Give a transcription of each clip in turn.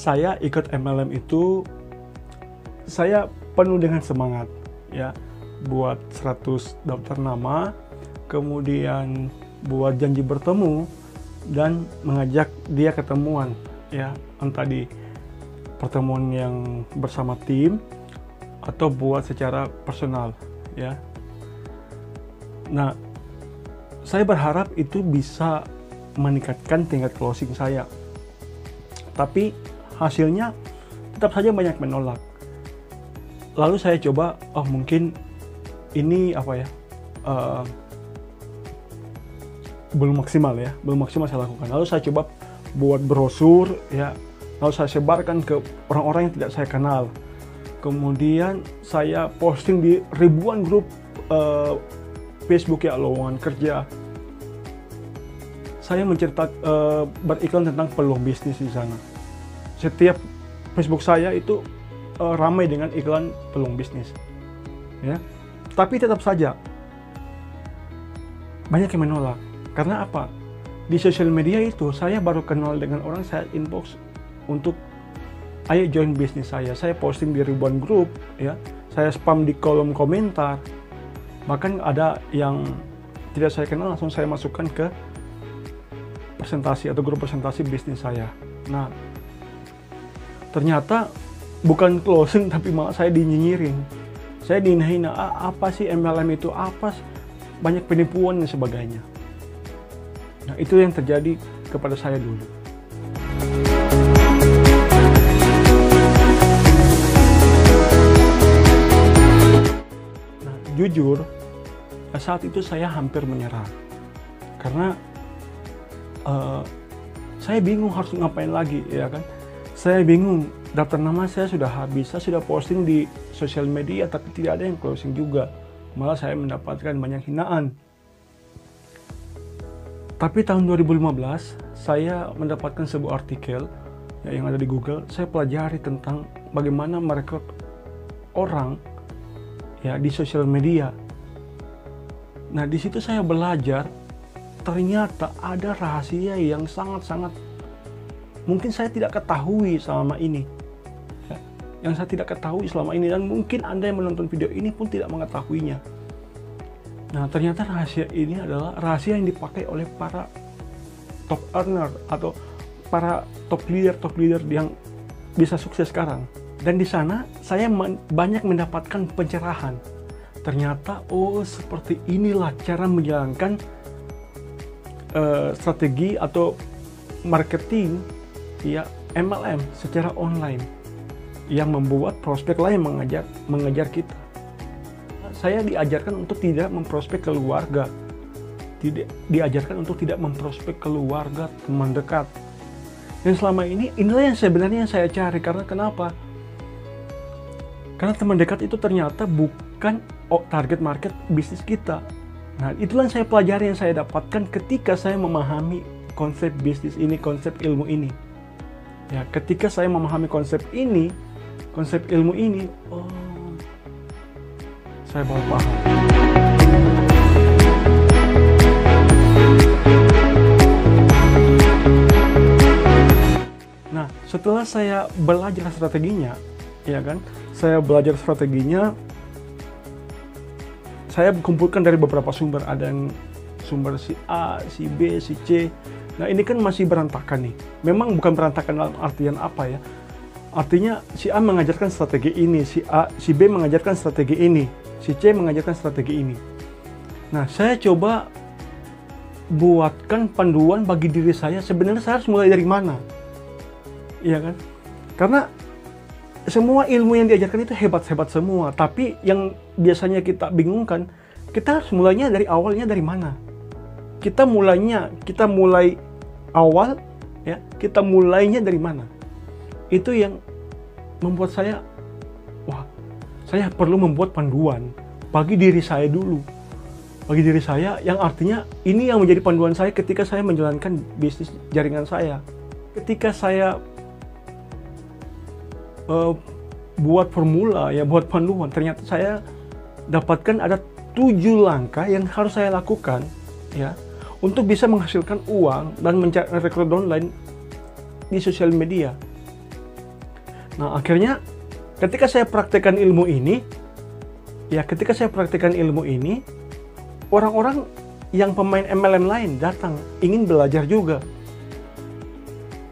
saya ikut MLM itu saya penuh dengan semangat ya, buat 100 daftar nama, kemudian buat janji bertemu dan mengajak dia ketemuan ya, entah di pertemuan yang bersama tim atau buat secara personal ya. Nah, saya berharap itu bisa meningkatkan tingkat closing saya. Tapi hasilnya tetap saja banyak menolak. Lalu saya coba, mungkin ini belum maksimal ya, belum maksimal saya lakukan. Lalu saya coba buat brosur ya, lalu saya sebarkan ke orang-orang yang tidak saya kenal. Kemudian saya posting di ribuan grup Facebook ya, lowongan kerja. Saya beriklan tentang peluang bisnis di sana. Setiap Facebook saya itu ramai dengan iklan peluang bisnis. Ya. Tapi tetap saja banyak yang menolak. Karena apa? Di sosial media itu saya baru kenal dengan orang, saya inbox untuk ayo join bisnis saya. Saya posting di ribuan grup ya. Saya spam di kolom komentar. Bahkan ada yang tidak saya kenal langsung saya masukkan ke presentasi atau grup presentasi bisnis saya. Nah, ternyata bukan closing tapi malah saya dinyinyirin. Saya dihina, apa sih MLM itu, apa banyak penipuan dan sebagainya. Nah, itu yang terjadi kepada saya dulu. Nah, jujur, saat itu saya hampir menyerah. Karena saya bingung harus ngapain lagi, ya kan? Saya bingung, daftar nama saya sudah habis, saya sudah posting di sosial media, tapi tidak ada yang closing juga. Malah saya mendapatkan banyak hinaan. Tapi tahun 2015, saya mendapatkan sebuah artikel ya, yang ada di Google. Saya pelajari tentang bagaimana merekrut orang ya di sosial media. Nah, di situ saya belajar. Ternyata ada rahasia yang sangat-sangat mungkin saya tidak ketahui selama ini. Yang saya tidak ketahui selama ini, dan mungkin Anda yang menonton video ini pun tidak mengetahuinya. Nah, ternyata rahasia ini adalah rahasia yang dipakai oleh para top earner atau para top leader yang bisa sukses sekarang. Dan di sana saya banyak mendapatkan pencerahan. Ternyata, seperti inilah cara menjalankan strategi atau marketing ya MLM secara online yang membuat prospek lain mengejar kita. Saya diajarkan untuk tidak memprospek keluarga, diajarkan untuk tidak memprospek keluarga, teman dekat. Dan selama ini inilah yang sebenarnya yang saya cari. Karena kenapa? Karena teman dekat itu ternyata bukan target market bisnis kita. Nah, itulah yang saya pelajari, yang saya dapatkan ketika saya memahami konsep bisnis ini, konsep ilmu ini. Ya, ketika saya memahami konsep ini, konsep ilmu ini, saya baru paham. Nah, setelah saya belajar strateginya, ya kan, saya kumpulkan dari beberapa sumber. Ada yang sumber si A, si B, si C. Nah, ini kan masih berantakan nih. Memang bukan berantakan dalam artian apa ya. Artinya si A mengajarkan strategi ini, si B mengajarkan strategi ini, si C mengajarkan strategi ini. Nah, saya coba buatkan panduan bagi diri saya. Sebenarnya saya harus mulai dari mana? Iya kan? Karena semua ilmu yang diajarkan itu hebat-hebat semua, tapi yang biasanya kita bingungkan, kita harus mulainya dari awalnya dari mana? Kita mulai awal, ya, kita mulainya dari mana? Itu yang membuat saya, saya perlu membuat panduan bagi diri saya dulu. Bagi diri saya, yang artinya ini yang menjadi panduan saya ketika saya menjalankan bisnis jaringan saya. Ketika saya buat formula, ya, buat panduan, ternyata saya dapatkan ada 7 langkah yang harus saya lakukan ya untuk bisa menghasilkan uang dan merekrut online di sosial media. Nah, akhirnya ketika saya praktekkan ilmu ini, orang-orang yang pemain MLM lain datang ingin belajar juga.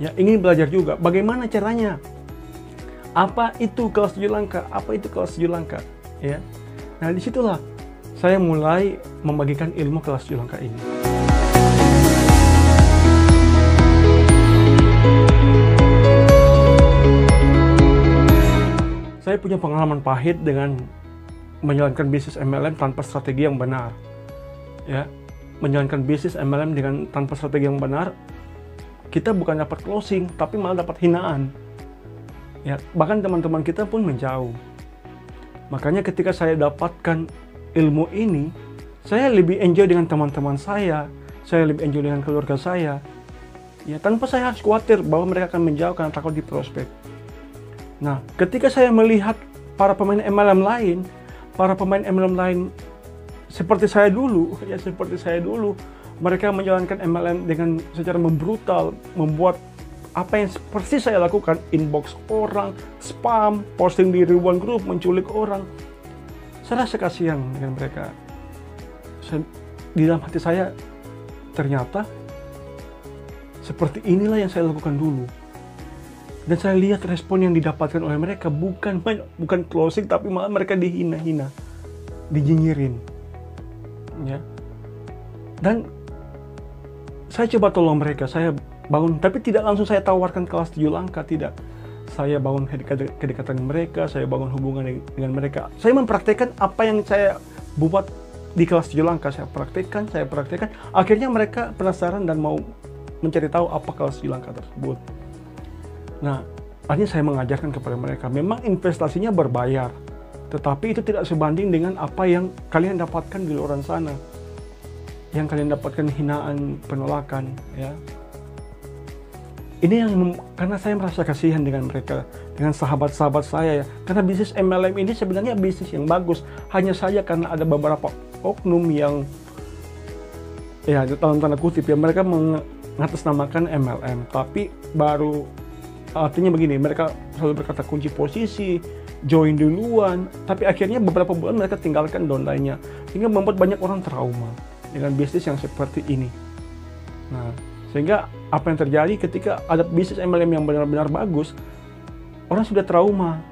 Ya, ingin belajar juga. Bagaimana caranya? Apa itu kelas 7 langkah? Apa itu kelas 7 langkah? Ya. Nah, disitulah saya mulai membagikan ilmu kelas 7 langkah ini. Saya punya pengalaman pahit dengan menjalankan bisnis MLM tanpa strategi yang benar. Ya, menjalankan bisnis MLM dengan tanpa strategi yang benar, kita bukan dapat closing, tapi malah dapat hinaan. Ya, bahkan teman-teman kita pun menjauh. Makanya ketika saya dapatkan ilmu ini, saya lebih enjoy dengan teman-teman saya lebih enjoy dengan keluarga saya. Ya, tanpa saya harus khawatir bahwa mereka akan menjauh karena takut di prospek. Nah, ketika saya melihat para pemain MLM lain seperti saya dulu, mereka menjalankan MLM dengan secara membrutal, membuat apa yang seperti saya lakukan, inbox orang, spam, posting di ribuan grup, menculik orang. Saya rasa kasihan dengan mereka. Di dalam hati saya, ternyata seperti inilah yang saya lakukan dulu. Dan saya lihat respon yang didapatkan oleh mereka bukan closing, tapi malah mereka dihina-hina, dinyinyirin. Ya. Dan saya coba tolong mereka, saya bangun, tapi tidak langsung saya tawarkan kelas 7 langkah, tidak. Saya bangun kedekatan mereka, saya bangun hubungan dengan mereka. Saya mempraktekkan apa yang saya buat di kelas 7 langkah, saya praktekkan. Akhirnya mereka penasaran dan mau mencari tahu apa kelas 7 langkah tersebut. Nah, akhirnya saya mengajarkan kepada mereka, memang investasinya berbayar, tetapi itu tidak sebanding dengan apa yang kalian dapatkan di luar sana. Yang kalian dapatkan hinaan, penolakan, ya. Ini yang karena saya merasa kasihan dengan mereka, dengan sahabat-sahabat saya, ya. Karena bisnis MLM ini sebenarnya bisnis yang bagus, hanya saja karena ada beberapa oknum yang, ya, dalam tanda kutip ya, mereka mengatasnamakan MLM, tapi baru artinya begini, mereka selalu berkata kunci posisi, join duluan, tapi akhirnya beberapa bulan mereka tinggalkan downline-nya, sehingga membuat banyak orang trauma dengan bisnis yang seperti ini. Nah, sehingga apa yang terjadi ketika ada bisnis MLM yang benar-benar bagus, orang sudah trauma,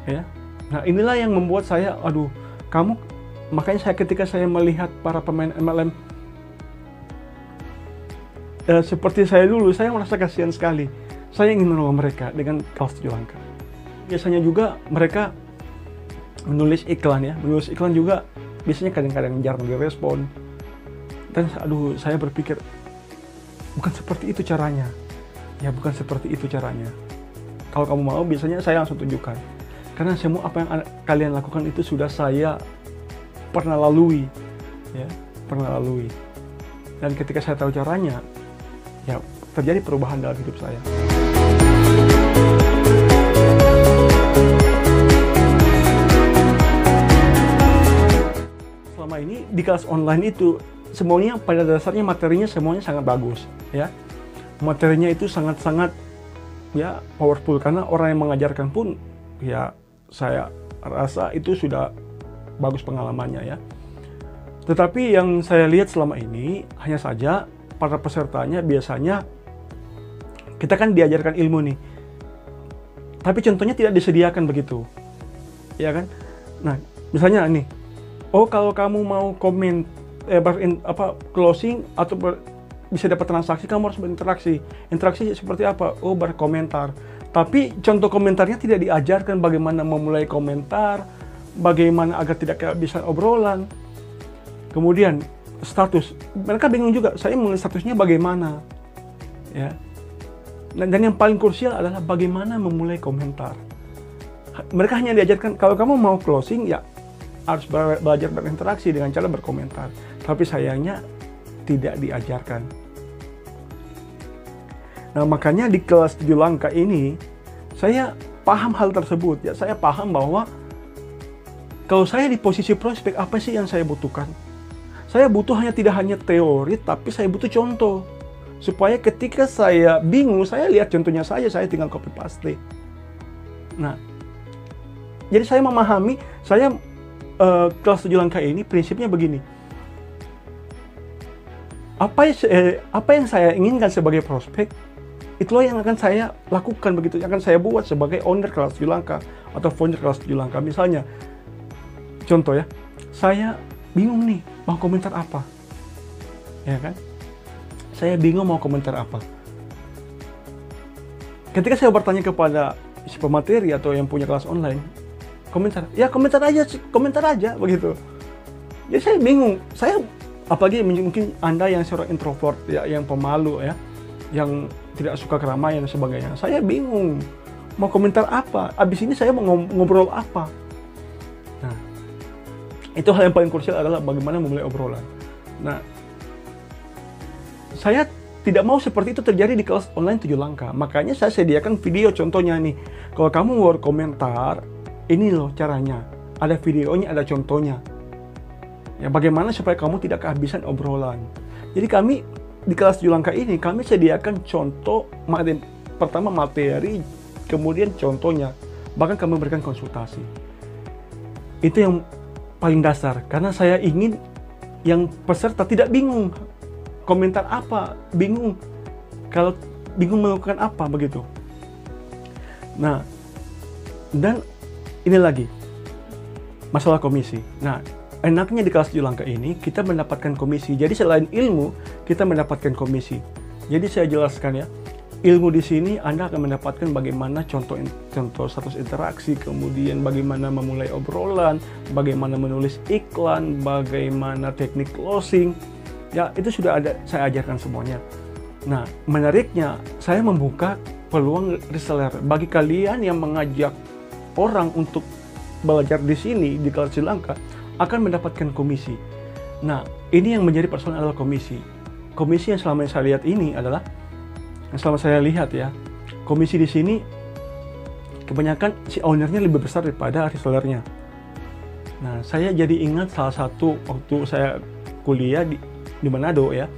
ya. Nah, inilah yang membuat saya, makanya ketika saya melihat para pemain MLM seperti saya dulu, saya merasa kasihan sekali. Saya ingin menolong mereka dengan kelas 7 langkah. Biasanya juga mereka menulis iklan, ya. Menulis iklan juga biasanya kadang-kadang jarang direspon. Dan saya berpikir, bukan seperti itu caranya. Ya, bukan seperti itu caranya. Kalau kamu mau, biasanya saya langsung tunjukkan. Karena semua apa yang kalian lakukan itu sudah saya pernah lalui. Ya, pernah lalui. Dan ketika saya tahu caranya, ya terjadi perubahan dalam hidup saya. Selama ini di kelas online itu semuanya pada dasarnya materinya semuanya sangat bagus, ya. Materinya itu sangat-sangat, ya, powerful, karena orang yang mengajarkan pun, ya, saya rasa itu sudah bagus pengalamannya, ya. Tetapi yang saya lihat selama ini hanya saja para pesertanya biasanya kita kan diajarkan ilmu nih, tapi contohnya tidak disediakan begitu, ya kan? Nah, misalnya nih, kalau kamu mau komen, closing atau bisa dapat transaksi, kamu harus berinteraksi. Interaksi seperti apa? Berkomentar. Tapi contoh komentarnya tidak diajarkan bagaimana memulai komentar, bagaimana agar tidak kehabisan obrolan. Kemudian status, mereka bingung juga, saya mulai statusnya bagaimana, ya. Dan yang paling krusial adalah bagaimana memulai komentar. Mereka hanya diajarkan, kalau kamu mau closing, ya harus belajar berinteraksi dengan cara berkomentar. Tapi sayangnya tidak diajarkan. Nah, makanya di kelas 7 langkah ini, saya paham hal tersebut. Ya, saya paham bahwa kalau saya di posisi prospek, apa sih yang saya butuhkan? Saya butuh tidak hanya teori, tapi saya butuh contoh. Supaya ketika saya bingung, saya lihat contohnya saja, saya tinggal copy paste. Nah, jadi saya memahami, kelas 7 langkah ini prinsipnya begini. Apa yang saya inginkan sebagai prospek, itulah yang akan saya lakukan begitu, yang akan saya buat sebagai owner kelas 7 langkah atau founder kelas 7 langkah. Misalnya, contoh ya, saya bingung nih mau komentar apa, ya kan? Saya bingung mau komentar apa. Ketika saya bertanya kepada si pemateri atau yang punya kelas online, komentar aja begitu. Jadi saya bingung, apalagi mungkin Anda yang seorang introvert ya, yang pemalu ya, yang tidak suka keramaian dan sebagainya. Saya bingung mau komentar apa, abis ini saya mau ngobrol apa. Nah, itu hal yang paling krusial adalah bagaimana memulai obrolan. Nah, saya tidak mau seperti itu terjadi di kelas online 7 langkah. Makanya saya sediakan video contohnya nih. Kalau kamu mau komentar, ini loh caranya. Ada videonya, ada contohnya. Ya, bagaimana supaya kamu tidak kehabisan obrolan. Jadi kami di kelas 7 langkah ini, kami sediakan contoh, pertama materi, kemudian contohnya. Bahkan kami memberikan konsultasi. Itu yang paling dasar. Karena saya ingin yang peserta tidak bingung. Komentar apa, bingung melakukan apa begitu. Nah, dan ini lagi masalah komisi. Nah, enaknya di kelas 7 langkah ini kita mendapatkan komisi. Jadi selain ilmu, kita mendapatkan komisi. Jadi saya jelaskan ya, ilmu di sini Anda akan mendapatkan bagaimana contoh status interaksi, kemudian bagaimana memulai obrolan, bagaimana menulis iklan, bagaimana teknik closing. Ya, itu sudah ada, saya ajarkan semuanya. Nah, menariknya, saya membuka peluang reseller. Bagi kalian yang mengajak orang untuk belajar di sini, di kelas 7 langkah, akan mendapatkan komisi. Nah, ini yang menjadi persoalan adalah komisi. Komisi yang selama saya lihat ini adalah, ya, komisi di sini, kebanyakan si ownernya lebih besar daripada resellernya. Nah, saya jadi ingat salah satu waktu saya kuliah di Manado ya.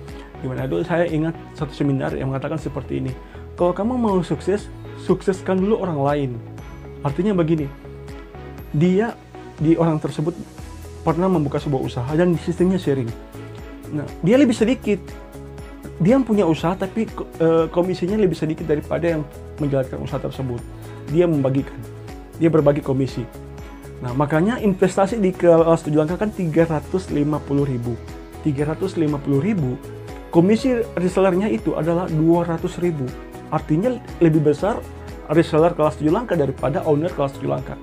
Di Manado saya ingat satu seminar yang mengatakan seperti ini. Kalau kamu mau sukses, sukseskan dulu orang lain. Artinya begini. Orang tersebut pernah membuka sebuah usaha dan sistemnya sharing. Nah, dia lebih sedikit. Dia punya usaha tapi komisinya lebih sedikit daripada yang menjalankan usaha tersebut. Dia membagikan. Dia berbagi komisi. Nah, makanya investasi di kelas 7 langkah kan 350.000. 350.000, komisi resellernya itu adalah 200.000. Artinya lebih besar reseller kelas 7 langkah daripada owner kelas 7 langkah.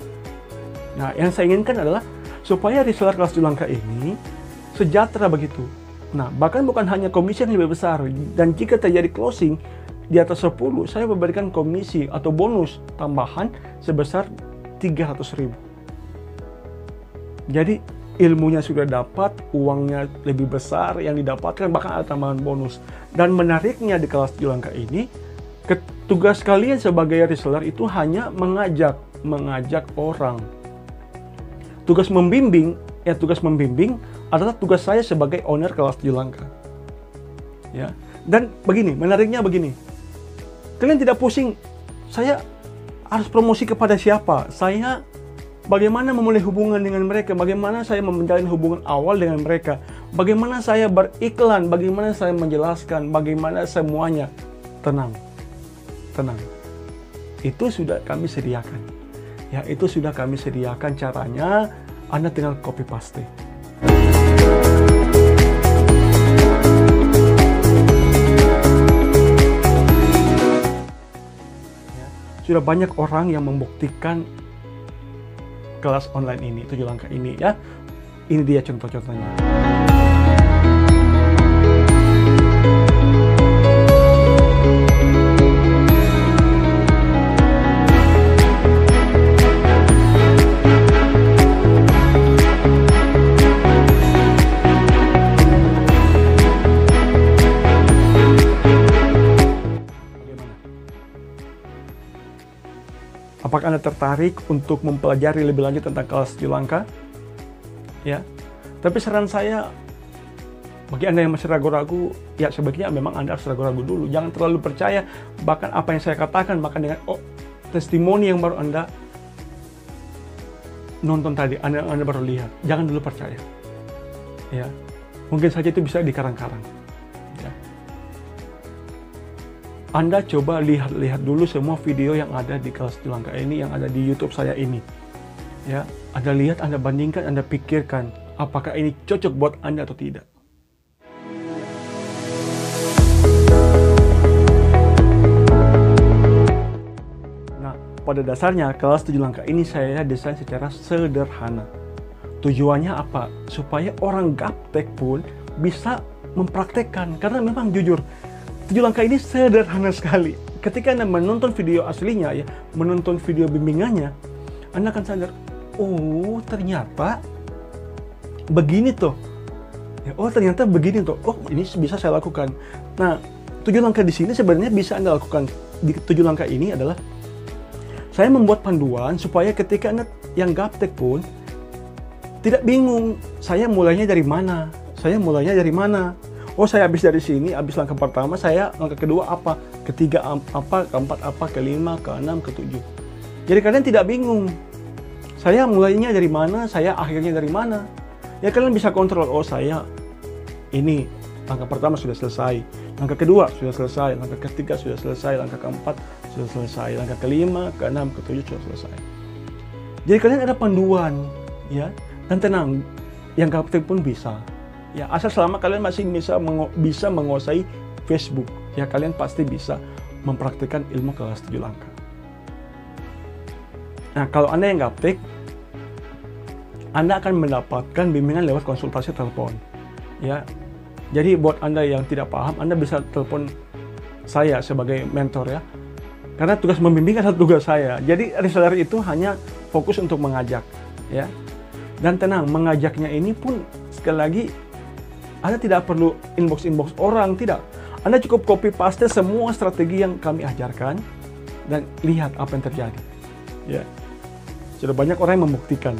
Nah, yang saya inginkan adalah supaya reseller kelas 7 langkah ini sejahtera begitu. Nah, bahkan bukan hanya komisi yang lebih besar, dan jika terjadi closing di atas 10, saya memberikan komisi atau bonus tambahan sebesar 300.000. Jadi ilmunya sudah dapat, uangnya lebih besar yang didapatkan, bahkan ada tambahan bonus. Dan menariknya di kelas 7 langkah ini, tugas kalian sebagai reseller itu hanya mengajak orang. Tugas membimbing adalah tugas saya sebagai owner kelas 7 langkah. Ya. Dan menariknya begini. Kalian tidak pusing, saya harus promosi kepada siapa? Bagaimana memulai hubungan dengan mereka? Bagaimana saya menjalin hubungan awal dengan mereka? Bagaimana saya beriklan? Bagaimana saya menjelaskan? Bagaimana semuanya? Tenang. Itu sudah kami sediakan. Ya, itu sudah kami sediakan caranya. Anda tinggal copy paste. Ya, sudah banyak orang yang membuktikan kelas online ini, 7 langkah ini ya. Ini dia contoh-contohnya. Apakah Anda tertarik untuk mempelajari lebih lanjut tentang kelas 7 langkah? Ya. Tapi saran saya, bagi Anda yang masih ragu-ragu, ya sebaiknya memang Anda harus ragu-ragu dulu. Jangan terlalu percaya bahkan apa yang saya katakan, bahkan dengan testimoni yang baru Anda nonton tadi, Anda baru lihat, jangan dulu percaya. Ya, mungkin saja itu bisa dikarang-karang. Ya. Anda coba lihat dulu semua video yang ada di Kelas 7 Langkah ini, yang ada di YouTube saya ini. Ya, Anda lihat, Anda bandingkan, Anda pikirkan, apakah ini cocok buat Anda atau tidak. Pada dasarnya, Kelas 7 Langkah ini saya desain secara sederhana. Tujuannya apa? Supaya orang gaptek pun bisa mempraktekkan. Karena memang jujur, 7 Langkah ini sederhana sekali. Ketika Anda menonton video aslinya, ya, menonton video bimbingannya, Anda akan sadar, oh ternyata begini tuh. Ya, oh ternyata begini tuh. Oh ini bisa saya lakukan. Nah, 7 langkah di sini sebenarnya bisa Anda lakukan. Di 7 langkah ini adalah saya membuat panduan supaya ketika Anda yang gaptek pun tidak bingung, saya mulainya dari mana? Saya mulainya dari mana? Oh, saya habis dari sini, habis langkah pertama, saya langkah kedua apa? Ketiga apa? Keempat apa? Kelima, keenam, ketujuh. Jadi kalian tidak bingung. Saya mulainya dari mana? Saya akhirnya dari mana? Ya kalian bisa kontrol, oh saya ini langkah pertama sudah selesai, langkah kedua sudah selesai, langkah ketiga sudah selesai, langkah keempat sudah selesai, langkah kelima, keenam, ketujuh sudah selesai. Jadi kalian ada panduan, ya, dan tenang, yang gaptek pun bisa, ya, asal selama kalian masih bisa menguasai Facebook, ya, kalian pasti bisa mempraktikkan ilmu Kelas 7 Langkah. Nah, kalau Anda yang gaptek, Anda akan mendapatkan bimbingan lewat konsultasi telepon, ya. Jadi buat Anda yang tidak paham, Anda bisa telepon saya sebagai mentor, ya. Karena tugas membimbing adalah tugas saya. Jadi reseller itu hanya fokus untuk mengajak, ya. Dan tenang, mengajaknya ini pun sekali lagi Anda tidak perlu inbox orang, tidak. Anda cukup copy paste semua strategi yang kami ajarkan dan lihat apa yang terjadi. Ya. Sudah banyak orang yang membuktikan.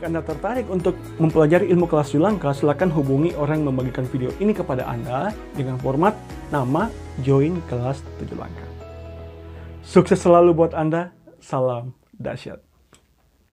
Anda tertarik untuk mempelajari ilmu Kelas 7 Langkah, silakan hubungi orang yang membagikan video ini kepada Anda dengan format nama Join Kelas 7 Langkah. Sukses selalu buat Anda, salam dahsyat.